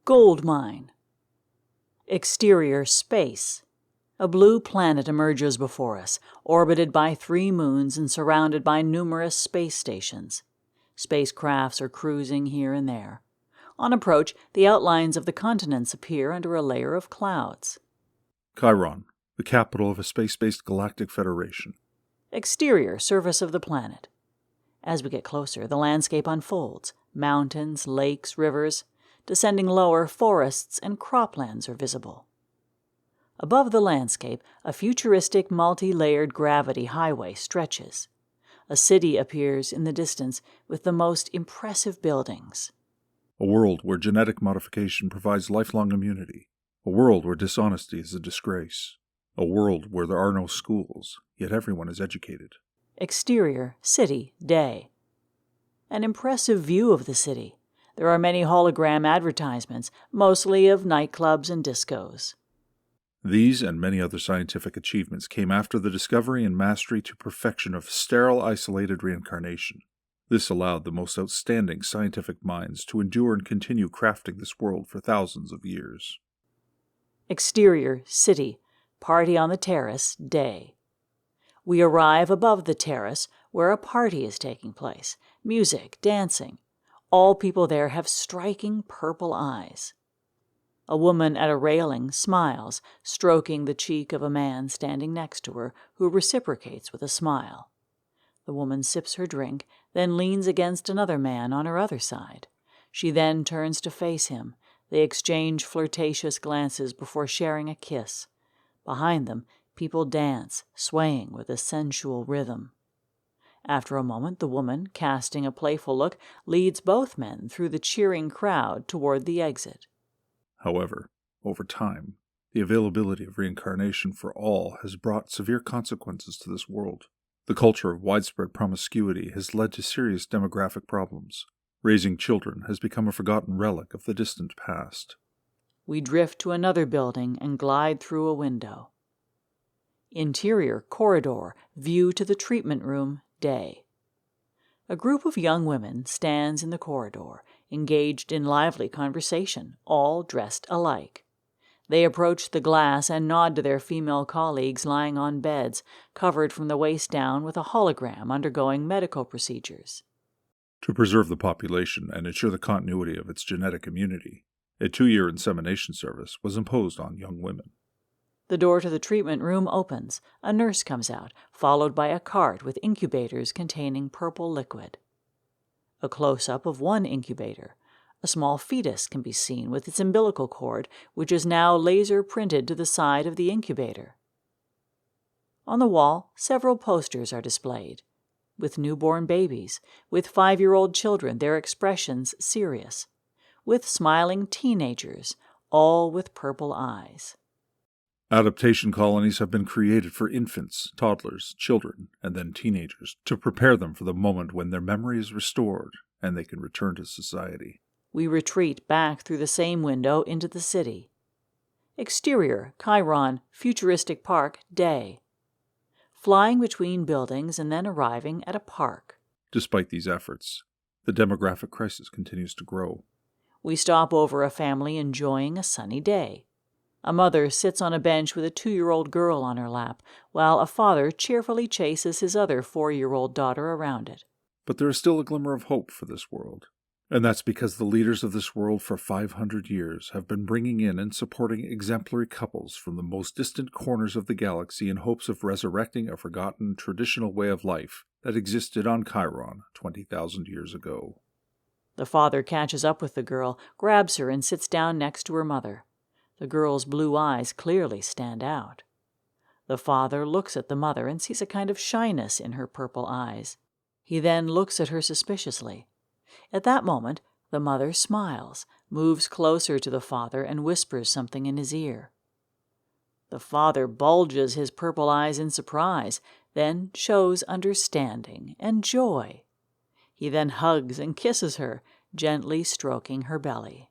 Gold mine. Exterior space. A blue planet emerges before us, orbited by 3 moons and surrounded by numerous space stations. Spacecrafts are cruising here and there. On approach, the outlines of the continents appear under a layer of clouds. Chiron, the capital of a space-based galactic federation. Exterior surface of the planet. As we get closer, the landscape unfolds. Mountains, lakes, rivers. Descending lower, forests and croplands are visible. Above the landscape, a futuristic multi-layered gravity highway stretches. A city appears in the distance with the most impressive buildings. A world where genetic modification provides lifelong immunity. A world where dishonesty is a disgrace. A world where there are no schools, yet everyone is educated. Exterior, city, day. An impressive view of the city. There are many hologram advertisements, mostly of nightclubs and discos. These and many other scientific achievements came after the discovery and mastery to perfection of sterile isolated reincarnation. This allowed the most outstanding scientific minds to endure and continue crafting this world for thousands of years. Exterior, city, party on the terrace, day. We arrive above the terrace where a party is taking place. Music, dancing. All people there have striking purple eyes. A woman at a railing smiles, stroking the cheek of a man standing next to her, who reciprocates with a smile. The woman sips her drink, then leans against another man on her other side. She then turns to face him. They exchange flirtatious glances before sharing a kiss. Behind them, people dance, swaying with a sensual rhythm. After a moment, the woman, casting a playful look, leads both men through the cheering crowd toward the exit. However, over time, the availability of reincarnation for all has brought severe consequences to this world. The culture of widespread promiscuity has led to serious demographic problems. Raising children has become a forgotten relic of the distant past. We drift to another building and glide through a window. Interior, corridor, view to the treatment room, day. A group of young women stands in the corridor, engaged in lively conversation, all dressed alike. They approach the glass and nod to their female colleagues lying on beds, covered from the waist down with a hologram undergoing medical procedures. To preserve the population and ensure the continuity of its genetic immunity, a 2-year insemination service was imposed on young women. The door to the treatment room opens. A nurse comes out, followed by a cart with incubators containing purple liquid. A close-up of one incubator. A small fetus can be seen with its umbilical cord, which is now laser-printed to the side of the incubator. On the wall, several posters are displayed, with newborn babies, with 5-year-old children, their expressions serious, with smiling teenagers, all with purple eyes. Adaptation colonies have been created for infants, toddlers, children, and then teenagers to prepare them for the moment when their memory is restored and they can return to society. We retreat back through the same window into the city. Exterior, Chiron, futuristic park, day. Flying between buildings and then arriving at a park. Despite these efforts, the demographic crisis continues to grow. We stop over a family enjoying a sunny day. A mother sits on a bench with a 2-year-old girl on her lap, while a father cheerfully chases his other 4-year-old daughter around it. But there is still a glimmer of hope for this world. And that's because the leaders of this world for 500 years have been bringing in and supporting exemplary couples from the most distant corners of the galaxy in hopes of resurrecting a forgotten traditional way of life that existed on Chiron 20,000 years ago. The father catches up with the girl, grabs her, and sits down next to her mother. The girl's blue eyes clearly stand out. The father looks at the mother and sees a kind of shyness in her purple eyes. He then looks at her suspiciously. At that moment, the mother smiles, moves closer to the father, and whispers something in his ear. The father bulges his purple eyes in surprise, then shows understanding and joy. He then hugs and kisses her, gently stroking her belly.